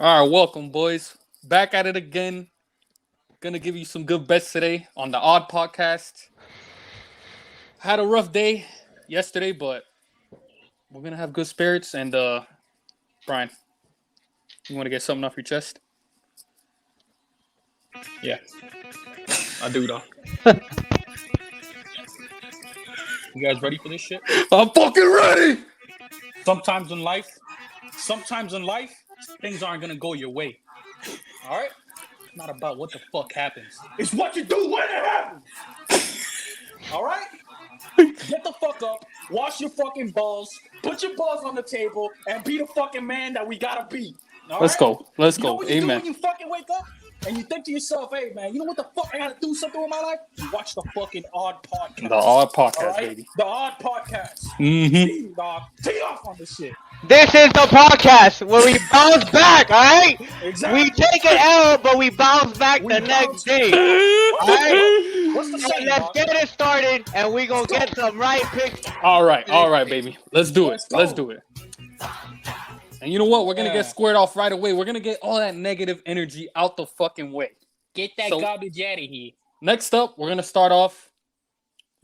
All right, welcome, boys. Back at it again. Gonna give you some good bets today on the Odd Podcast. Had a rough day yesterday, but we're gonna have good spirits. And Brian, you want to get something off your chest? Yeah, I do though. You guys ready for this shit? I'm fucking ready. Sometimes in life, things aren't gonna go your way. All right? It's not about what the fuck happens. It's what you do when it happens. All right? Get the fuck up, wash your fucking balls, put your balls on the table, and be the fucking man that we gotta be. All Let's right? go. Let's You know go. what you do Amen. when you fucking wake up? And you think to yourself, hey, man, you know what the fuck I gotta do something with my life? You watch the fucking Odd Podcast. The Odd All Podcast, right? baby. The Odd Podcast. Mm-hmm. Dog. Tee off on this shit. This is the podcast where we bounce back, alright? Exactly. We take an L, but we bounce back We the next bounce day. Alright? What's the So saying, let's dog? get it started, and we gonna get some right picks. All right, baby. Let's do it. Let's go. Let's do it. And you know what? We're gonna Yeah. get squared off right away. We're gonna get all that negative energy out the fucking way. Get that garbage out of here. Next up, we're gonna start off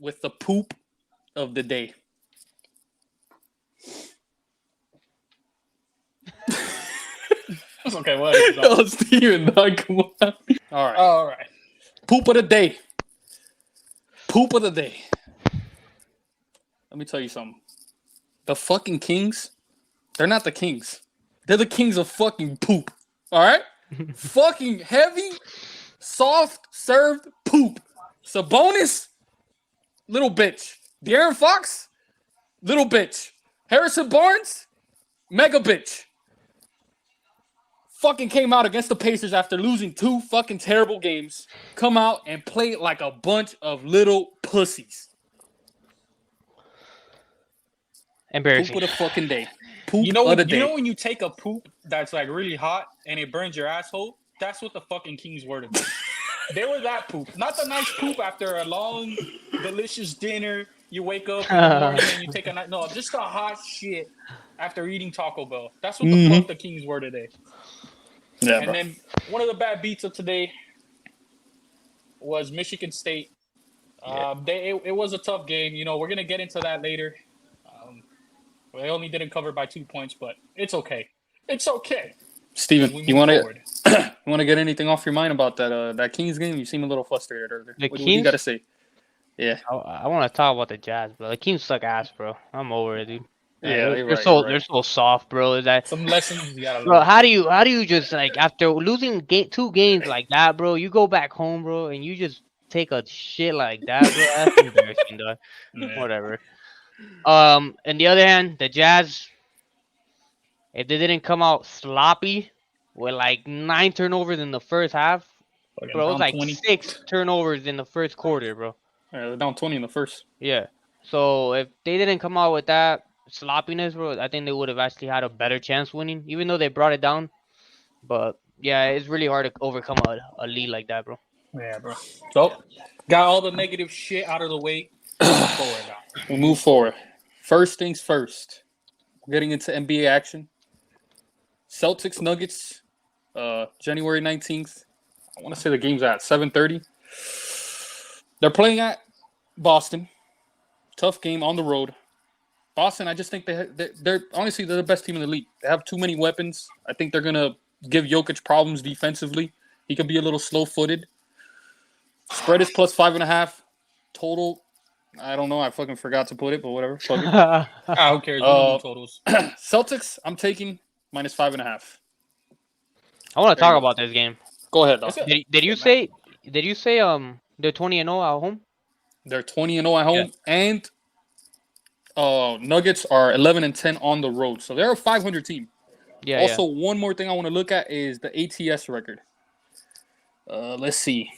with the poop of the day. That's okay. What is Oh, Steven, dog, come on. All right, All right. poop of the day. Poop of the day. Let me tell you something. The fucking Kings, they're not the Kings. They're the Kings of fucking poop. All right? Fucking heavy, soft served poop. Sabonis, little bitch. De'Aaron Fox, little bitch. Harrison Barnes, mega bitch. Fucking came out against the Pacers after losing 2 fucking terrible games. Come out and play like a bunch of little pussies. Poop Embarrassing. of the fucking day. Poop You know, of the day. when you take a poop that's like really hot and it burns your asshole? That's what the fucking Kings were today. They were that poop. Not the nice poop after a long, delicious dinner. You wake up in the morning and you take a night. No, just the hot shit after eating Taco Bell. That's what the fuck the Kings were today. Yeah, And bro. then one of the bad beats of today was Michigan State. It was a tough game. You know, we're gonna get into that later. They only didn't cover by 2 points, but it's okay. It's okay. Steven, We you move want to forward. you want to get anything off your mind about that Kings game? You seem a little frustrated earlier. The What do you Kings? got to say? Yeah. I want to talk about the Jazz, bro. The Kings suck ass, bro. I'm over it, dude. Yeah, they're, you're they're right, so you're right. they're so soft, bro. Is that, Some lessons you gotta bro? learn. How do you just like after losing 2 games like that, bro? You go back home, bro, and you just take a shit like that, bro. That's embarrassing, dog. Yeah. Whatever. On the other hand, the Jazz, if they didn't come out sloppy with like 9 turnovers in the first half, Fucking bro, it was down like 20. 6 turnovers in the first quarter, bro. They're down 20 in the first. Yeah. So if they didn't come out with that sloppiness, bro, I think they would have actually had a better chance winning, even though they brought it down. But yeah, it's really hard to overcome a lead like that, bro. Yeah, bro. So, got all the negative shit out of the way. Move forward now. We'll move forward. First things first. We're getting into NBA action. Celtics Nuggets, January 19th. I want to say the game's at 7:30. They're playing at Boston. Tough game on the road. Boston, I just think they're honestly they're the best team in the league. They have too many weapons. I think they're gonna give Jokic problems defensively. He could be a little slow-footed. Spread is plus 5.5. Total, I don't know. I fucking forgot to put it, but whatever. Fuck it. Who cares? We don't do totals. Celtics, I'm taking minus 5.5. I want to There you talk go. about this game. Go ahead, though. That's it. Did you say they're 20-0 at home? They're 20-0 at home, and Nuggets are 11-10 on the road. So they're a 500 team. Yeah. Also, one more thing I want to look at is the ATS record. Let's see.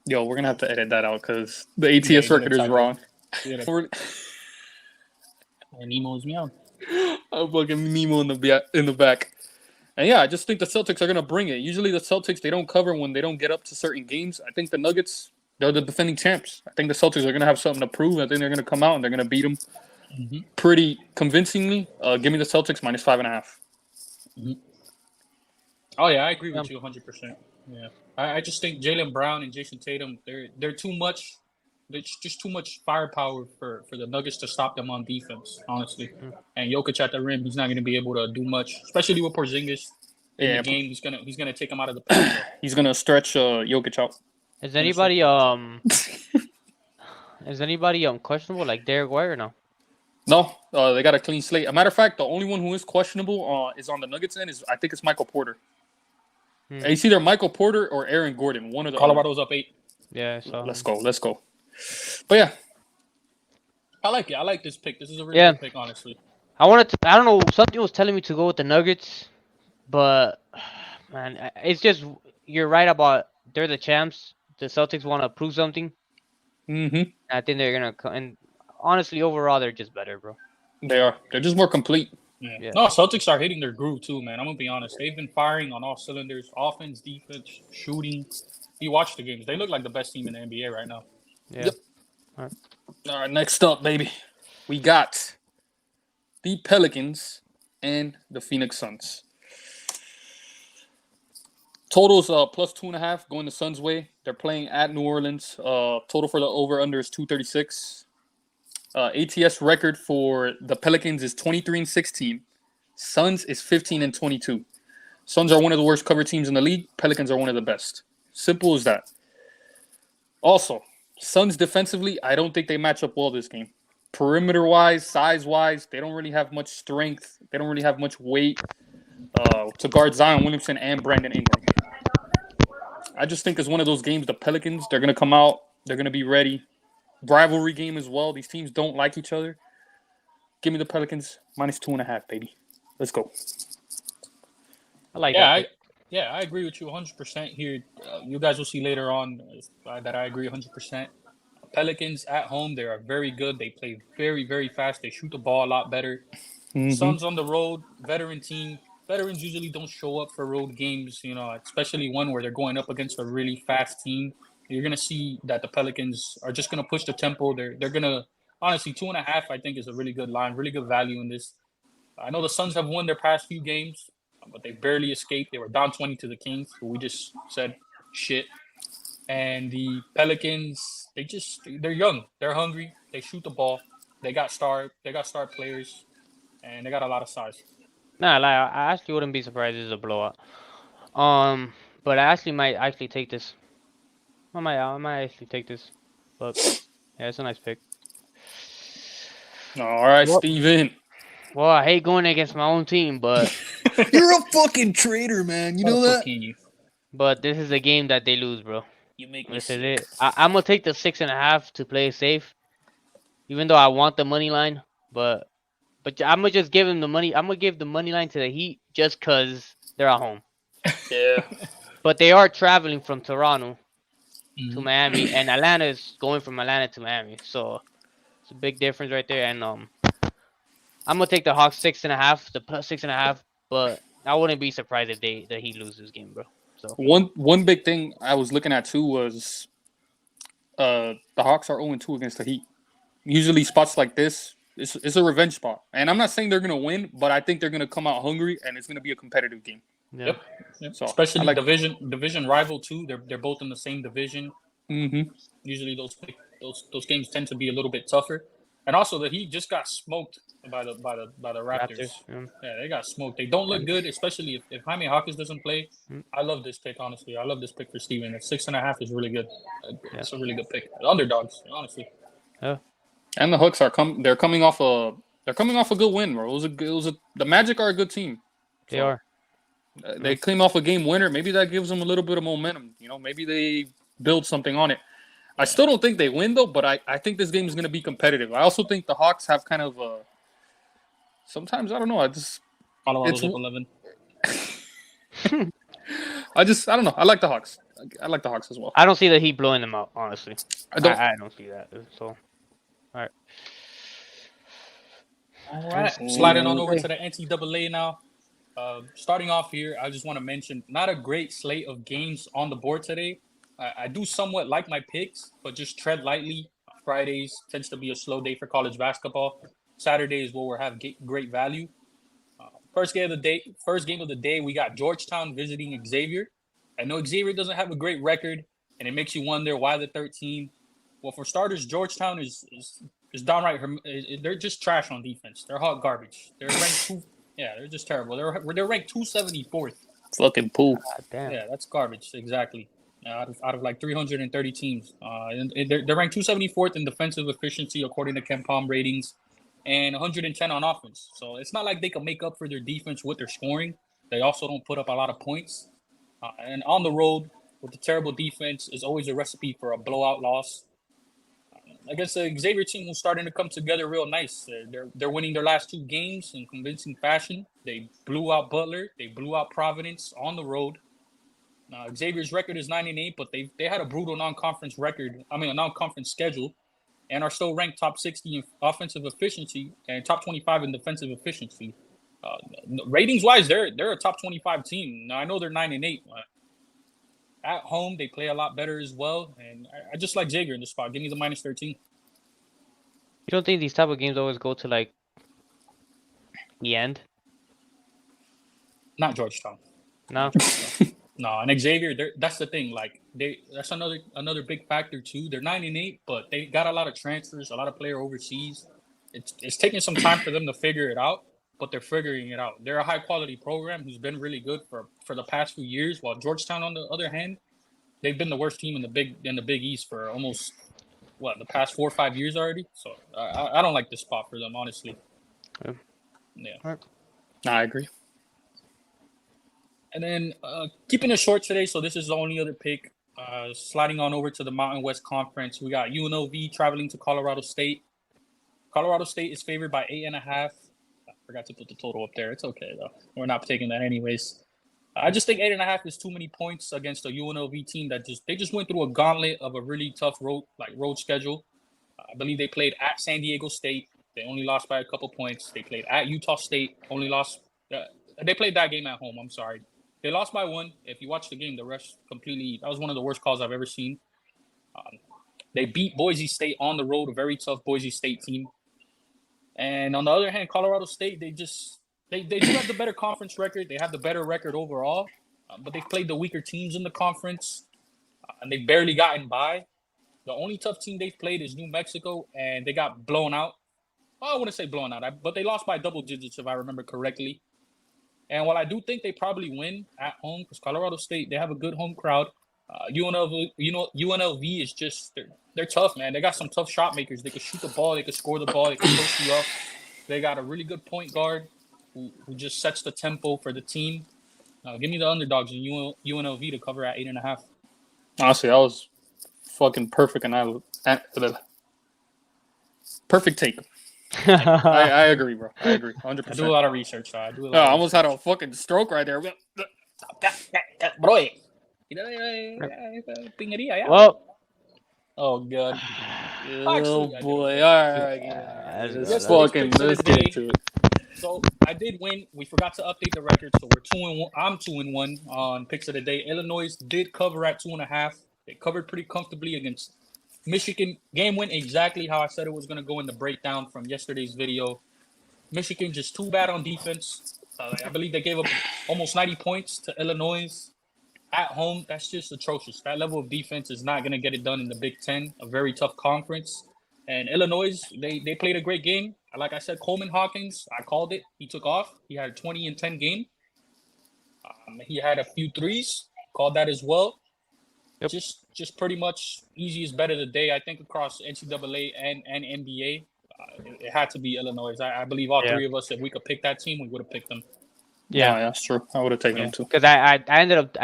Yo, we're gonna have to edit that out because the ATS you're gonna record is type it. wrong. And Nemo's meow. I'm fucking Nemo in the back. And yeah, I just think the Celtics are gonna bring it. Usually the Celtics they don't cover when they don't get up to certain games. I think the Nuggets they're the defending champs. I think the Celtics are gonna have something to prove. I think they're gonna come out and they're gonna beat them pretty convincingly. Give me the Celtics minus 5.5. Oh yeah, I agree with you 100%. Yeah, I just think Jalen Brown and Jason Tatum, they're too much. There's just too much firepower for the Nuggets to stop them on defense, honestly. Mm. And Jokic at the rim, he's not going to be able to do much, especially with Porzingis in the Yeah, game. He's gonna take him out of the paint. So he's gonna stretch Jokic out. Is gonna anybody stretch questionable like Derek White or no? No, they got a clean slate. A matter of fact, the only one who is questionable is on the Nuggets end. I think it's Michael Porter. Hmm. It's either Michael Porter or Aaron Gordon. One of the Colorado's up 8. Yeah, so Let's go. But yeah, I like it. I like this pick. This is a really Yeah. good pick, honestly. I don't know, something was telling me to go with the Nuggets, but man, it's just you're right about they're the champs. The Celtics want to prove something. mm-hmm. I think they're gonna and honestly overall they're just better, bro. They are. They're just more complete. Yeah. Yeah. No, Celtics are hitting their groove too, man. I'm gonna be honest. They've been firing on all cylinders: offense, defense, shooting. You watch the games; they look like the best team in the NBA right now. Yeah. Yep. All right, next up, baby, we got the Pelicans and the Phoenix Suns. Totals plus 2.5 going the Suns' way. They're playing at New Orleans. Total for the over/under is 236. ATS record for the Pelicans is 23-16. Suns is 15-22. Suns are one of the worst cover teams in the league. Pelicans are one of the best. Simple as that. Also, Suns defensively, I don't think they match up well this game. Perimeter-wise, size-wise, they don't really have much strength. They don't really have much weight to guard Zion Williamson and Brandon Ingram. I just think it's one of those games, the Pelicans, they're going to come out. They're going to be ready. Rivalry game as well. These teams don't like each other. Give me the Pelicans minus 2.5, baby. Let's go. I like Yeah, that. I agree with you 100% here. You guys will see later on that I agree 100%. Pelicans at home, they are very good. They play very, very fast. They shoot the ball a lot better. Mm-hmm. Suns on the road, veteran team. Veterans usually don't show up for road games, especially one where they're going up against a really fast team. You're gonna see that the Pelicans are just gonna push the tempo. They're gonna honestly 2.5. I think is a really good line, really good value in this. I know the Suns have won their past few games, but they barely escaped. They were down 20 to the Kings, who we just said shit. And the Pelicans, they're young, they're hungry, they shoot the ball, they got star players, and they got a lot of size. Nah, like I actually wouldn't be surprised if it's a blowout. But I actually might take this. I might actually take this. But yeah, it's a nice pick. All right, Well- Steven. Well, I hate going against my own team, but You're a fucking traitor, man. You know that? but this is a game that they lose, bro. You make me This is sick. it. I'm gonna take the 6.5 to play it safe, even though I want the money line. But I'm gonna just give him the money. I'm gonna give the money line to the Heat just cause they're at home. Yeah. But they are traveling from Toronto to Mhm. Miami, and Atlanta is going from Atlanta to Miami. So it's a big difference right there. And I'm gonna take the Hawks 6.5, the plus 6.5. But I wouldn't be surprised if the Heat lose this game, bro. So One big thing I was looking at too was the Hawks are 0-2 against the Heat. Usually spots like this, it's a revenge spot. And I'm not saying they're gonna win, but I think they're gonna come out hungry and it's gonna be a competitive game. yeah. Yep. So, Especially I like- division rival too. They're both in the same division. Mm-hmm. Usually those games tend to be a little bit tougher. And also the Heat just got smoked by the Raptors. Yeah. Yeah, they got smoked. They don't look good, especially if Jaime Hawkins doesn't play. Mm. I love this pick, honestly. I love this pick for Steven. At 6.5 is really good. Yeah. It's a really good pick. Underdogs, honestly. And the Hooks are they're coming off a good win, bro. The Magic are a good team. They are. They came off a game winner. Maybe that gives them a little bit of momentum. Maybe they build something on it. I still don't think they win though, but I think this game is going to be competitive. I also think the Hawks have kind of sometimes I don't know. Colorado's It's- up 11. I don't know. I like the Hawks. I like the Hawks as well. I don't see the Heat blowing them out, honestly. I don't. I don't see that. So All right. Sliding on over to the NCAA now. Starting off here, I just want to mention not a great slate of games on the board today. I do somewhat like my picks, but just tread lightly. Fridays tends to be a slow day for college basketball. Saturday is where we'll have great value. First game of the day, we got Georgetown visiting Xavier. I know Xavier doesn't have a great record, and it makes you wonder why the 13. Well, for starters, Georgetown is downright. They're just trash on defense. They're hot garbage. They're ranked two. Yeah, they're just terrible. They're ranked 274th. Fucking pool. God damn. Yeah, that's garbage. Exactly. Out of like 330 teams, and they're ranked 274th in defensive efficiency according to KenPom ratings, and 110 on offense. So it's not like they can make up for their defense with their scoring. They also don't put up a lot of points, and on the road with the terrible defense is always a recipe for a blowout loss. Against the Xavier team who's starting to come together real nice. They're winning their last two games in convincing fashion. They blew out Butler. They blew out Providence on the road. Xavier's record is 9-8, but they had a brutal non-conference schedule, and are still ranked top 60 in offensive efficiency and top 25 in defensive efficiency. Ratings wise, they're a top 25 team. Now I know they're 9-8. At home, they play a lot better as well, and I just like Xavier in the spot. Give me the minus 13. You don't think these type of games always go to like the end? Not Georgetown. No. No, and Xavier, that's the thing. Like that's another big factor too. They're 9-8, but they got a lot of transfers, a lot of player overseas. It's taking some time for them to figure it out, but they're figuring it out. They're a high quality program who's been really good for the past few years. While Georgetown, on the other hand, they've been the worst team in the Big East for almost the past 4 or 5 years already. So I don't like this spot for them, honestly. Yeah. Nah, I agree. And then keeping it short today, so this is the only other pick. Sliding on over to the Mountain West Conference, we got UNLV traveling to Colorado State. Colorado State is favored by 8.5. I forgot to put the total up there. It's okay though. We're not taking that anyways. I just think 8.5 is too many points against a UNLV team that just went through a gauntlet of a really tough road schedule. I believe they played at San Diego State. They only lost by a couple points. They played at Utah State. Only lost. They played that game at home. I'm sorry. They lost by 1. If you watch the game, the refs completely. That was one of the worst calls I've ever seen. They beat Boise State on the road, a very tough Boise State team. And on the other hand, Colorado State, they do have the better conference record. They have the better record overall, but they've played the weaker teams in the conference, and they've barely gotten by. The only tough team they've played is New Mexico, and they got blown out. Well, I wouldn't say blown out, but they lost by double digits, if I remember correctly. And while I do think they probably win at home, because Colorado State, they have a good home crowd. UNLV is just they're tough, man. They got some tough shot makers. They can shoot the ball, they can score the ball, they can post you up. They got a really good point guard who just sets the tempo for the team. Give me the underdogs in UNLV to cover at 8.5. Honestly, that was fucking perfect, and perfect take. I agree, bro. I agree, 100%. I do a lot of research. So I almost had a fucking stroke right there. Bro. Well. Oh god. Oh boy. All right. Let's get into it. So I did win. We forgot to update the record, so we're 2-1. I'm 2-1 on picks of the day. Illinois did cover at 2.5. They covered pretty comfortably against Michigan. Game went exactly how I said it was going to go in the breakdown from yesterday's video. Michigan just too bad on defense. I believe they gave up almost 90 points to Illinois at home. That's just atrocious. That level of defense is not going to get it done in the Big Ten, a very tough conference. And Illinois, they played a great game. Like I said, Coleman Hawkins, I called it. He took off. He had a 20-10 game. He had a few threes. Called that as well. Yep. Just pretty much easiest bet of the day, I think, across NCAA and NBA. It had to be Illinois. I believe all three of us, if we could pick that team, we would have picked them. Yeah, that's true. I would have taken them too. Because I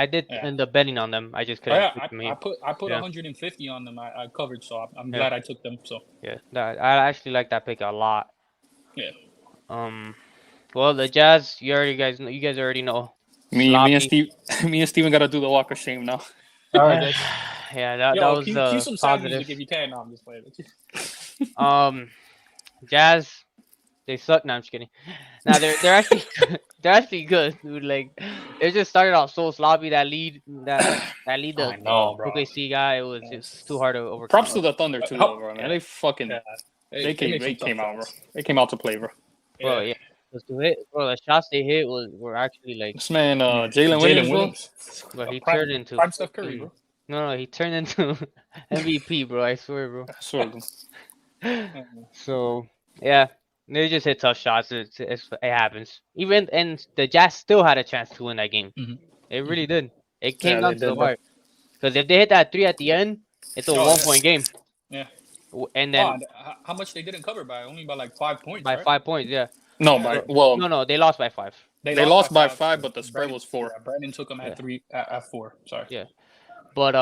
did end up betting on them. I just couldn't. I put 150 on them. I covered, so I'm glad I took them. So I actually like that pick a lot. Yeah. Well, the Jazz, you guys already know. Me and Steven got to do the walk of shame now. All right. Yeah, that was cue some sad positive. music if you can. No, I'm just playing. Jazz, they suck. No, I'm just kidding. Now they're actually good, dude. Like they just started off so sloppy. That lead, the OKC guy, it was just too hard to overcome. Props to the Thunder too, though, bro. Man, they fucking they came out, bro. They came out to play, bro. Bro, yeah. Because to hit, bro, the shots they hit were actually like, This man, Yeah, Jalen Williams, bro. but he Prime- turned into Prime Steph Curry, fucking- bro. No, he turned into MVP, bro. I swear, bro. I swear to God. So yeah, they just hit tough shots. It happens. Even and the Jazz still had a chance to win that game. Mhm. It really did. It came Yeah, down they to the did, though. wire. Because if they hit that 3 at the end, it's a Oh, 1-point game. Yeah. And Wow, then how much they didn't cover by? Only by like 5 points, by right? 5 points, yeah. No, but well, No, they lost by 5. they lost by 5, but the spread was 4. Yeah, Brandon took them at Yeah. 3 at 4. Sorry. Yeah. But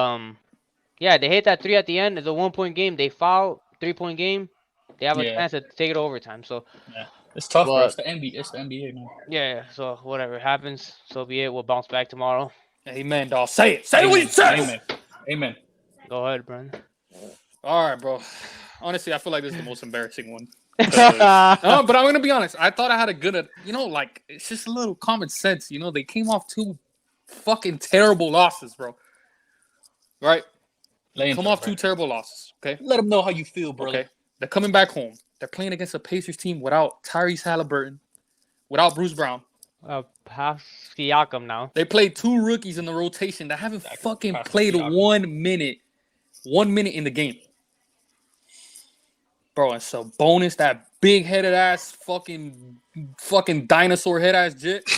yeah, they hit that 3 at the end. It's a 1-point game. They foul, 3-point game. They have a Yeah. chance to take it overtime. So It's tough, bro. But- It's the NBA. It's the NBA, man. yeah, so whatever happens, so be it. We'll bounce back tomorrow. Amen, dog. Say it. Say what you said. Amen. Amen. Go ahead, Brandon. All right, bro. Honestly, I feel like this is the most embarrassing one. No, but I'm gonna be honest. I thought I had a good, like it's just a little common sense. They came off 2 fucking terrible losses, bro. Right? Come off 2 terrible losses. Okay. Let them know how you feel, bro. Okay. They're coming back home. They're playing against a Pacers team without Tyrese Halliburton, without Bruce Brown. Pass Siakam now. They played 2 rookies in the rotation that haven't Exactly. fucking Pascal played Siakam. 1 minute. 1 minute in the game. Bro, it's a bonus. That big headed ass fucking dinosaur head ass jit.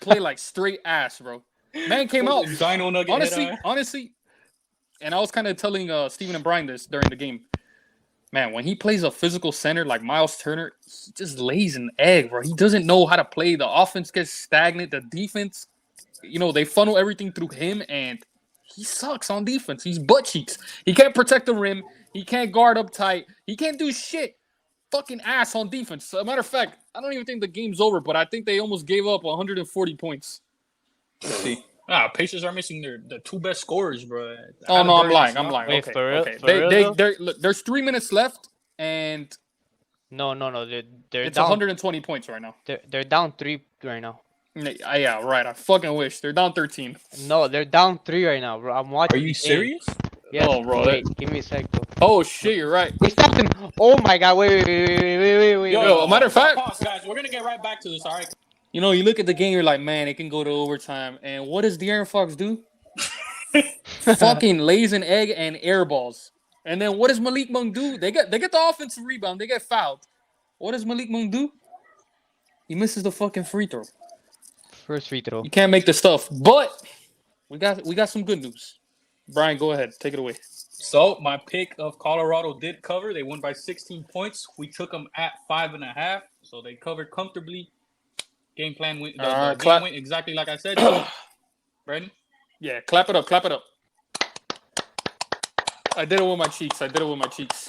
Play like straight ass, bro. Man came out. Dino Nugget. Honestly, and I was kind of telling Steven and Brian this during the game. Man, when he plays a physical center like Miles Turner, he just lays an egg, bro. He doesn't know how to play. The offense gets stagnant. The defense, they funnel everything through him, and he sucks on defense. He's butt cheeks. He can't protect the rim. He can't guard up tight. He can't do shit. Fucking ass on defense. As a matter of fact, I don't even think the game's over, but I think they almost gave up 140 points. Let's see. Pacers are missing the 2 best scorers, bro. Oh no, I'm Halliburton's lying. not- Wait, Okay, for real? okay. For real, Look, there's 3 minutes left, and No. They're it's down. 120 points right now. They're down 3 right now. Yeah, right. I fucking wish they're down 13. No, they're down 3 right now, bro. I'm watching. Are you the game. serious? Yes. Oh, bro, Wait, give me a sec, bro. Oh shit, you're right. They stopped him. Oh my god! Wait. Yo, a matter of fact- pause, guys. We're gonna get right back to this. All right. You look at the game, you're like, man, it can go to overtime. And what does De'Aaron Fox do? Fucking lays an egg and air balls. And then what does Malik Monk do? They get the offensive rebound. They get fouled. What does Malik Monk do? He misses the fucking free throw. First free throw. You can't make the stuff. But we got some good news. Brian, go ahead. Take it away. So my pick of Colorado did cover. They won by 16 points. We took them at 5.5, so they covered comfortably. Game plan went. The game clap. went exactly like I said. Brandon. Yeah, clap it up. Clap it up. I did it with my cheeks.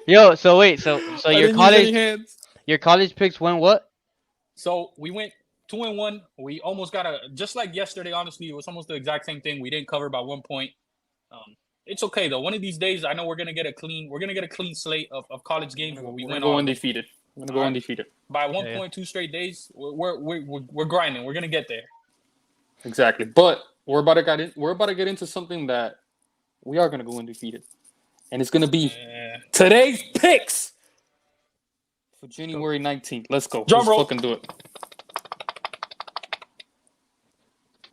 Yo, so wait, so I your didn't use any college hands. your college picks went what? So we went 2-1. We almost got just like yesterday. Honestly, it was almost the exact same thing. We didn't cover by 1 point. It's okay though. One of these days, I know we're gonna get a clean slate of college games where we We're went gonna go on undefeated. We're gonna go Alright. undefeated. by 1 Yeah. point 2 straight days. We're grinding. We're gonna get there. Exactly. But we're about to get into something that we are gonna go undefeated. And it's gonna be Yeah. today's picks for January 19th. Let's go. Drum Let's roll. fucking do it.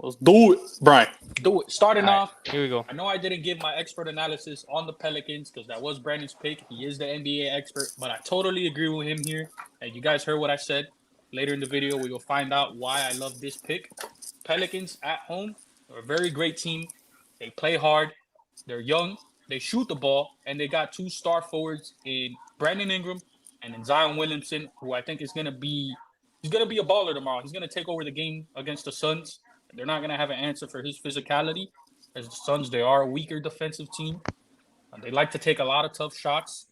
Let's do it. Brian. Do it. Starting Alright. off, Here we go. I know I didn't give my expert analysis on the Pelicans because that was Brandon's pick. He is the NBA expert, but I totally agree with him here. And you guys heard what I said. Later in the video, we will find out why I love this pick. Pelicans at home are a very great team. They play hard. They're young. They shoot the ball, and they got 2 star forwards in Brandon Ingram and in Zion Williamson, who I think is gonna be a baller tomorrow. He's gonna take over the game against the Suns. They're not gonna have an answer for his physicality. As the Suns, they are a weaker defensive team. They like to take a lot of tough shots.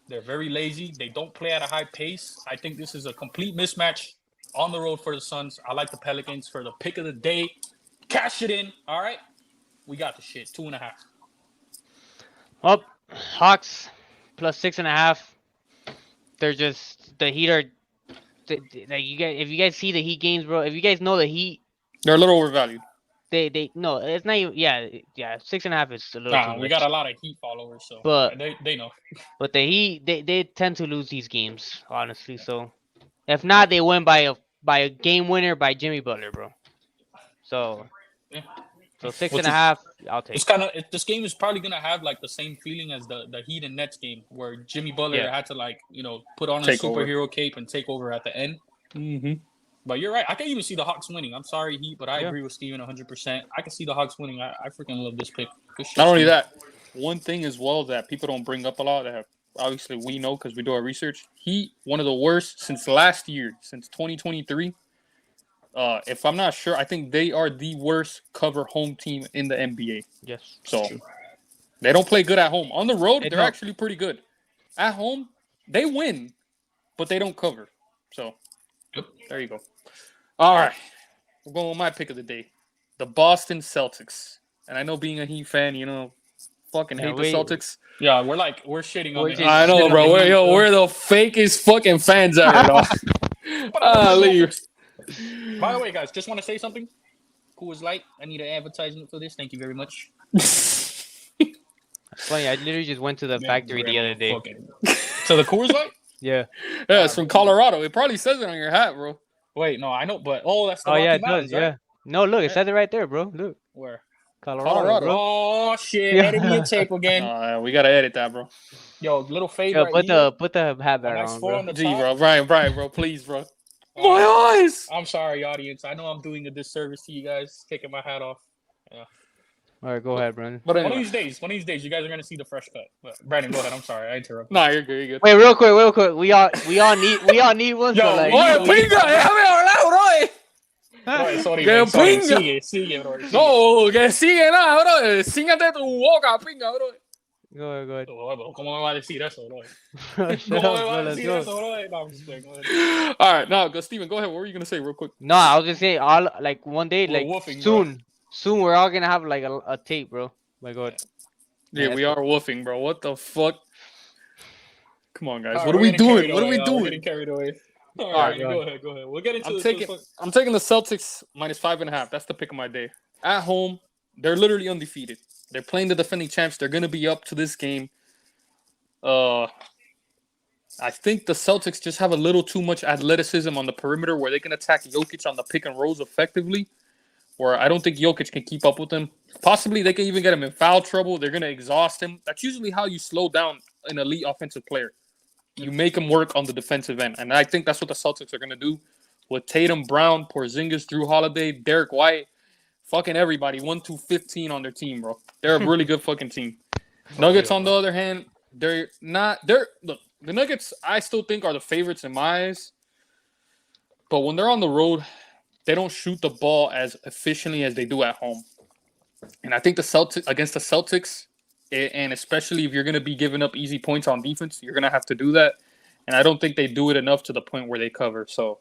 They're very lazy. They don't play at a high pace. I think this is a complete mismatch on the road for the Suns. I like the Pelicans for the pick of the day. Cash it in. All right. We got the shit. 2.5. Well, Hawks plus 6.5. They're just the Heat are. Like you guys, if you guys see the Heat games, bro. If you guys know the Heat, They're a little overvalued. they no, it's not even. Yeah, 6.5 is a little. too We much. got a lot of Heat followers, so But- they know. But the Heat, they tend to lose these games, honestly. So If not, they win by a game winner by Jimmy Butler, bro. So Yeah. so six Which and a is- half. I'll take. It's kind of this game is probably gonna have like the same feeling as the Heat and Nets game where Jimmy Butler Yeah. had to put on a Take over. superhero cape and take over at the end. Mm-hmm. But you're right. I can even see the Hawks winning. I'm sorry, Heat, but I Yeah. agree with Steven 100%. I can see the Hawks winning. I freaking love this pick. Good shit, Not only Steven. that, one thing as well that people don't bring up a lot that obviously we know because we do our research. Heat, one of the worst since last year, since 2023. If I'm not sure, I think they are the worst cover home team in the NBA. Yes. So they don't play good at home. On the road, They they're don't. actually pretty good. At home, they win, but they don't cover. So there you go. All right. We're going with my pick of the day. The Boston Celtics. And I know being a Heat fan, fucking Yeah, hate we- the Celtics. Yeah, we're shitting on We're the just- I know, bro. We're the fakest fucking fans out here, dog. Leave. By the way, guys, just want to say something. Coors Light. I need an advertisement for this. Thank you very much. Funny, I literally just went to the Man, factory the other day. fucking- So the Coors Light? Yeah. Yeah, it's from Colorado. It probably says it on your hat, bro. Wait, no, I know, but that's the Oh yeah, Rocky it Mountains, does. right? Yeah. No, look, it says it right there, bro. Look, Where? Colorado, bro. Oh shit! Yeah. Edit me a tape again. We gotta edit that, bro. Yo, little fade Yo, right put here. the hat A back nice on, four bro. on the Gee, top. bro. Brian, bro, please, bro. Oh, My eyes. I'm sorry, audience. I know I'm doing a disservice to you guys, taking my hat off. All right, go ahead, Brandon. But One of anyway. these days, you guys are gonna see the fresh cut. But Brandon, go ahead. I'm sorry, I interrupted. Nah, you're good, you're good. Wait, real quick. We all need one. Yo, so like, we- Oye, pinga, déjame hablar, bro. Bro, sorry, Que man, sorry. pinga. Sigue, bro. Sigue. No, que sigue nada, bro. Síngate tu boca, pinga, bro. Go ahead. Bro, ¿cómo me va a decir eso, bro? Shut ¿Cómo up, me va bro, a let's decir go. eso, bro? No, I'm just playing. Go ahead. All right, now, go, Steven, go ahead. What were you gonna say, real quick? No, I was gonna say all like one day, We're like woofing, bro. soon we're all gonna have like a tape, bro. My God. Yeah, Yeah, we are woofing, bro. What the fuck? Come on, guys. All What right, are we we're getting doing? carried What are we away, We're doing? getting carried away. All right, right, go ahead. We'll get into I'm it. taking the Celtics minus 5.5. That's the pick of my day. At home, they're literally undefeated. They're playing the defending champs. They're gonna be up to this game. I think the Celtics just have a little too much athleticism on the perimeter where they can attack Jokic on the pick and rolls effectively. Where I don't think Jokic can keep up with them. Possibly they can even get him in foul trouble. They're gonna exhaust him. That's usually how you slow down an elite offensive player. You make him work on the defensive end, and I think that's what the Celtics are gonna do with Tatum, Brown, Porzingis, Drew Holiday, Derek White, fucking everybody. 1-15 on their team, bro. They're a really good fucking team. Nuggets, on the other hand, they're not. Look, the Nuggets, I still think are the favorites in my eyes. But when they're on the road, they don't shoot the ball as efficiently as they do at home. And I think the Celtics against the Celtics, and especially if you're going to be giving up easy points on defense, you're going to have to do that. And I don't think they do it enough to the point where they cover. So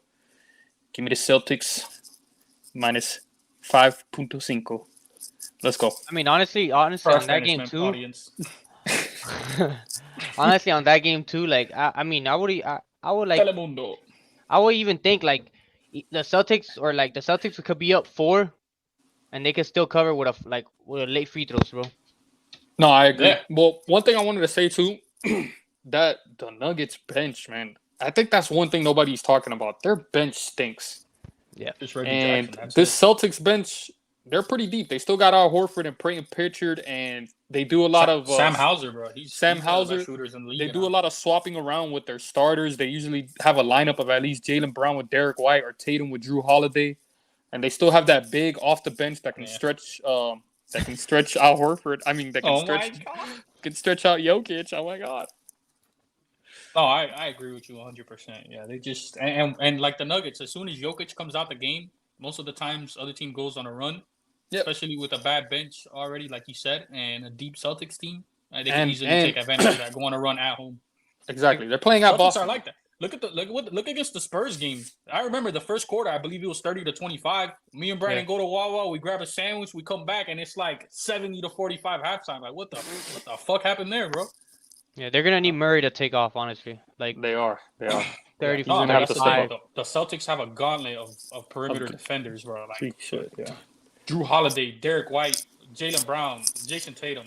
give me the Celtics minus 5.5. Let's go. I mean, honestly, For on that Spanish, game man, too. audience. Honestly, on that game too, like I mean, I would like Telemundo. I would even think like the Celtics could be up 4, and they could still cover with a late free throws, bro. No, I agree. Yeah. Well, one thing I wanted to say too, that the Nuggets bench, man, I think that's one thing nobody's talking about. Their bench stinks. Just Reggie And Jackson, that's this Celtics bench, they're pretty deep. They still got Al Horford and Peyton Pritchard, and they do a lot of Sam Hauser, bro. He's one of the best Hauser, shooters in the league. they do a lot of swapping around with their starters. They usually have a lineup of at least Jaylen Brown with Derek White or Tatum with Drew Holiday, and they still have that big off the bench that can Yeah. stretch. That can stretch Al Horford. I mean, that can Oh stretch my god. can stretch out Jokic. Oh my god. No, I agree with you 100%. Yeah, they just and like the Nuggets, as soon as Jokic comes out the game, most of the times other team goes on a run, Yep. especially with a bad bench already, like you said, and a deep Celtics team. They can And- easily and- take advantage of that, go on a run at home. Exactly. They're playing at Celtics Boston. are like that. Look against the Spurs game. I remember the first quarter. I believe it was 30-25. Me and Brandon go to Wawa. We grab a sandwich. We come back and it's like 70-45 halftime. Like what the fuck happened there, bro? Yeah, they're gonna need Murray to take off, honestly. Like They are. 30, No, gonna have that's to the step thing, up. though. The Celtics have a gauntlet of perimeter Of- defenders, bro. Like Shit, yeah. Drew Holiday, Derek White, Jaylen Brown, Jason Tatum.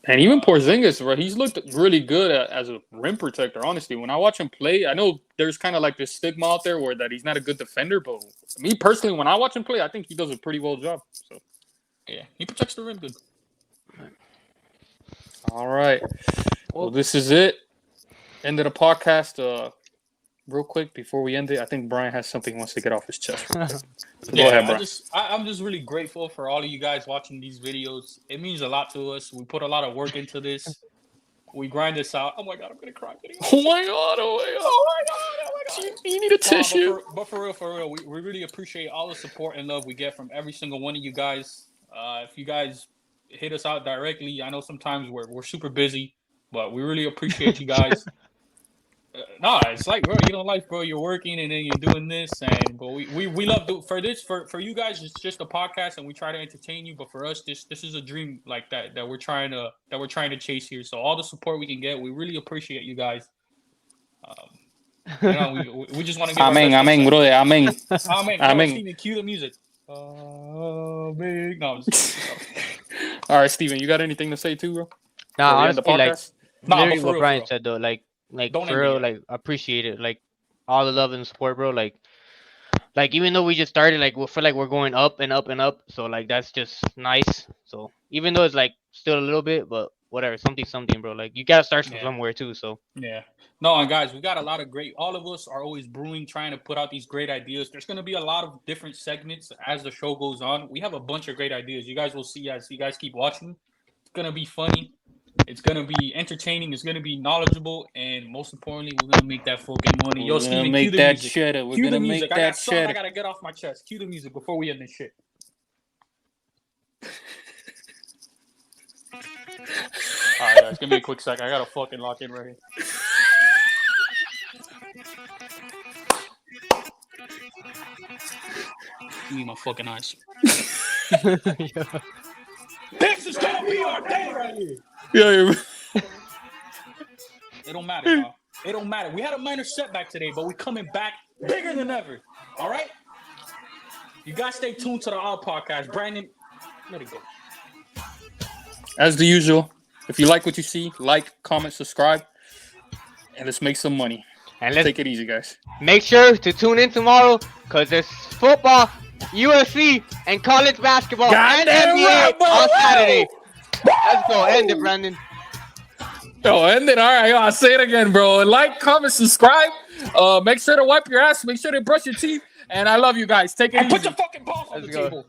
And even Porzingis, bro, he's looked really good as a rim protector. Honestly, when I watch him play, I know there's kind of like this stigma out there where that he's not a good defender, but me personally, when I watch him play, I think he does a pretty well job. So Yeah, he protects the rim good. all right, well, this is it. End of the podcast. Real quick before we end it, I think Brian has something he wants to get off his chest. So go ahead, Brian. I'm just really grateful for all of you guys watching these videos. It means a lot to us. We put a lot of work into this. We grind this out. Oh my god, I'm gonna cry. Oh my god! Oh my god! You need a tissue. But for real, we really appreciate all the support and love we get from every single one of you guys. If you guys hit us out directly, I know sometimes we're super busy, but we really appreciate you guys. No, it's like, bro, you know, life, bro. You're working and then you're doing this, but we love for you guys. It's just a podcast, and we try to entertain you. But for us, this is a dream like that we're trying to chase here. So all the support we can get, we really appreciate you guys. You know, we just want to. Amen, brother. Amen. Amen. Steven, cue the music. Amen. No, all right, Steven, you got anything to say too, bro? Nah, honestly, like literally what Brian said though, like Don't for real, like appreciate it, like all the love and support, bro. Like even though we just started, like we feel like we're going up and up and up, so like that's just nice. So even though it's like still a little bit, but whatever, something, bro. Like you gotta start from somewhere too. So yeah, no, and guys, we got a lot of great. All of us are always brewing, trying to put out these great ideas. There's gonna be a lot of different segments as the show goes on. We have a bunch of great ideas. You guys will see as you guys keep watching. It's gonna be funny. It's gonna be entertaining. It's gonna be knowledgeable, and most importantly, we're gonna make that fucking money. Yo, Steven, make cue the that music. cheddar. We're Cue gonna the make music. I that got something cheddar. I gotta get off my chest. Cue the music before we end this shit. All right, guys, give me a quick sec. I gotta fucking lock in right here. Give me my fucking eyes. This is gonna be our day right here. Yeah. It don't matter, y'all. It don't matter. We had a minor setback today, but we're coming back bigger than ever. All right? You guys stay tuned to the All Podcast. Brandon, let it go. As the usual, if you like what you see, like, comment, subscribe, and let's make some money. and let's Take it easy, guys. make sure to tune in tomorrow because there's football, UFC, and college basketball and Goddamn NBA right, bro. on Saturday. Let's go. End it, Brandon. Yo, end it. All right, I'll say it again, bro. Like, comment, subscribe. Make sure to wipe your ass. Make sure to brush your teeth. And I love you guys. Take it And easy. put your fucking balls on Let's the go. table.